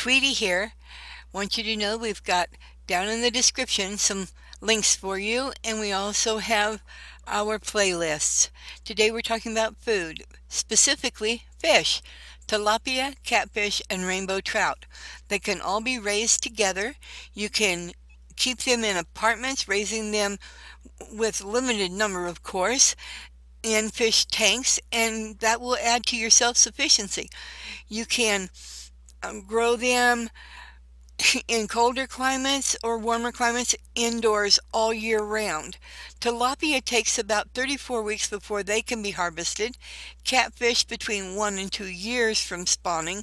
Tweetie here. Want you to know we've got down in the description some links for you, and we also have our playlists. Today we're talking about food, specifically fish, tilapia, catfish, and rainbow trout. They can all be raised together. You can keep them in apartments, raising them with limited number, of course, in fish tanks, and that will add to your self-sufficiency. You can grow them in colder climates or warmer climates indoors all year round. Tilapia takes about 34 weeks before they can be harvested. Catfish between 1 and 2 years from spawning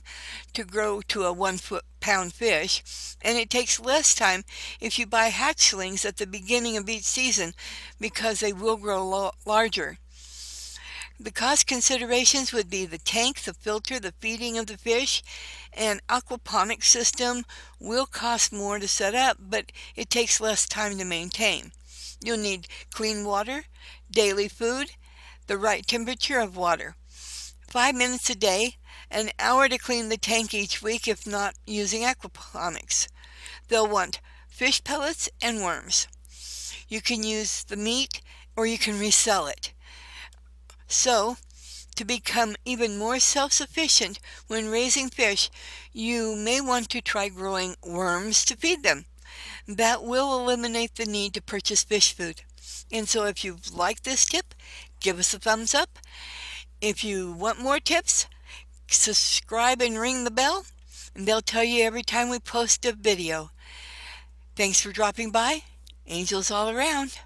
to grow to a 1-pound fish. And it takes less time if you buy hatchlings at the beginning of each season because they will grow larger. The cost considerations would be the tank, the filter, the feeding of the fish, and aquaponics system will cost more to set up, but it takes less time to maintain. You'll need clean water, daily food, the right temperature of water, 5 minutes a day, an hour to clean the tank each week if not using aquaponics. They'll want fish pellets and worms. You can use the meat or you can resell it. So, to become even more self-sufficient when raising fish, you may want to try growing worms to feed them. That will eliminate the need to purchase fish food. And so if you've liked this tip, give us a thumbs up. If you want more tips, subscribe and ring the bell, and they'll tell you every time we post a video. Thanks for dropping by. Angels all around.